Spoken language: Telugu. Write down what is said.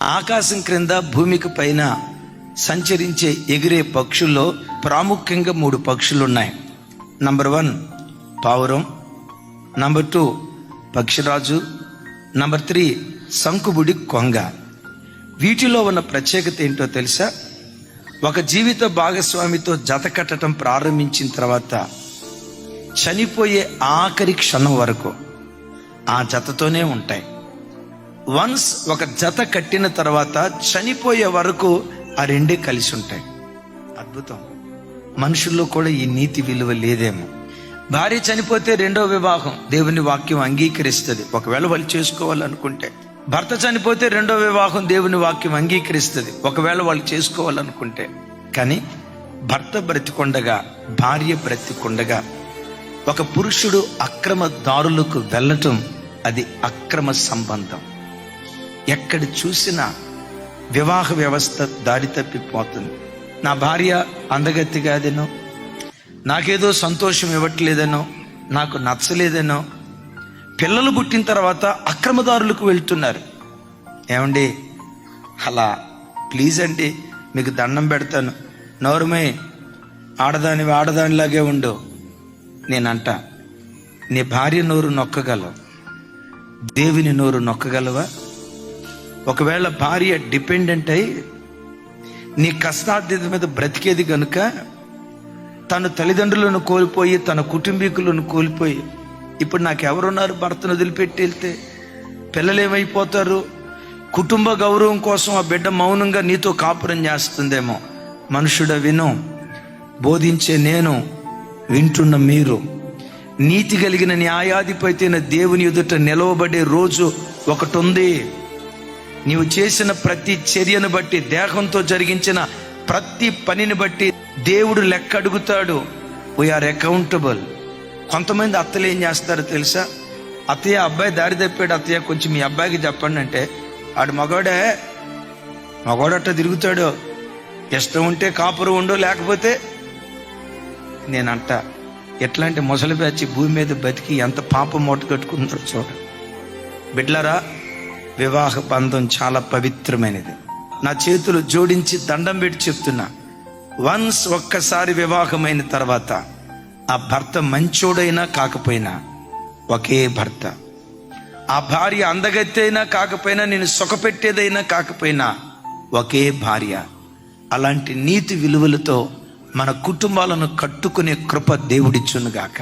ఆకాశం క్రింద భూమికి పైన సంచరించే ఎగిరే పక్షుల్లో ప్రాముఖ్యంగా 3 పక్షులు ఉన్నాయి. నంబర్ 1 పావురం, నంబర్ 2 పక్షిరాజు, నంబర్ 3 శంకుబుడి కొంగ. వీటిలో ఉన్న ప్రత్యేకత ఏంటో తెలుసా? ఒక జీవిత భాగస్వామితో జత కట్టడం ప్రారంభించిన తర్వాత చనిపోయే ఆఖరి క్షణం వరకు ఆ జతతోనే ఉంటాయి. వన్స్ ఒక జత కట్టిన తర్వాత చనిపోయే వరకు ఆ రెండే కలిసి ఉంటాయి. అద్భుతం. మనుషుల్లో కూడా ఈ నీతి విలువ లేదేమో. భార్య చనిపోతే 2వ వివాహం దేవుని వాక్యం అంగీకరిస్తుంది, ఒకవేళ వాళ్ళు చేసుకోవాలనుకుంటే. భర్త చనిపోతే 2వ వివాహం దేవుని వాక్యం అంగీకరిస్తుంది, ఒకవేళ వాళ్ళు చేసుకోవాలనుకుంటే. కానీ భర్త బ్రతికొండగా, భార్య బ్రతికొండగా ఒక పురుషుడు అక్రమ దారులకు వెళ్ళటం అది అక్రమ సంబంధం. ఎక్కడ చూసినా వివాహ వ్యవస్థ దారి తప్పిపోతుంది. నా భార్య అందగత్తి కాదేనో, నాకేదో సంతోషం ఇవ్వట్లేదనో, నాకు నచ్చలేదనో పిల్లలు పుట్టిన తర్వాత అక్రమదారులకు వెళ్తున్నారు. ఏమండి, అలా ప్లీజ్ అండి మీకు దండం పెడతాను, నోరుమై ఆడదానిలాగే ఉండు. నేనంట, నీ భార్య నోరు నొక్కగలవు, దేవుని నోరు నొక్కగలవా? ఒకవేళ భార్య డిపెండెంట్ అయి నీ కష్టార్థత మీద బ్రతికేది కనుక తన తల్లిదండ్రులను కోల్పోయి, తన కుటుంబీకులను కోల్పోయి, ఇప్పుడు నాకెవరున్నారు భర్తను వదిలిపెట్టి వెళ్తే? పిల్లలేమైపోతారు? కుటుంబ గౌరవం కోసం ఆ బిడ్డ మౌనంగా నీతో కాపురం చేస్తుందేమో. మనుషుడ విను, బోధించే నేను, వింటున్న మీరు. నీతి కలిగిన న్యాయాధిపతి దేవుని ఎదుట నిలవబడే రోజు ఒకటి ఉంది. నీవు చేసిన ప్రతి చర్యను బట్టి, దేహంతో జరిగించిన ప్రతి పనిని బట్టి దేవుడు లెక్క అడుగుతాడు. We are accountable. కొంతమంది అత్తలు ఏం చేస్తారో తెలుసా? అత్తయ్య, అబ్బాయి దారి తప్పాడు అత్తయ్య, కొంచెం మీ అబ్బాయికి చెప్పండి అంటే, ఆడు మగోడట్ట తిరుగుతాడు, ఇష్టం ఉంటే కాపురం ఉండు, లేకపోతే. నేనంట, ఎట్లాంటి ముసలి బ్యాచి భూమి మీద బతికి ఎంత పాపం మూట కట్టుకుంటారో చూడ. బిడ్లరా, వివాహ బంధం చాలా పవిత్రమైనది. నా చేతులు జోడించి దండం పెట్టి చెప్తున్నా, వన్స్ ఒక్కసారి వివాహమైన తర్వాత ఆ భర్త మంచోడైనా కాకపోయినా ఒకే భర్త. ఆ భార్య అందగత్తి అయినా కాకపోయినా, నేను సుఖపెట్టేదైనా కాకపోయినా ఒకే భార్య. అలాంటి నీతి విలువలతో మన కుటుంబాలను కట్టుకునే కృప దేవుడిచ్చునుగాక.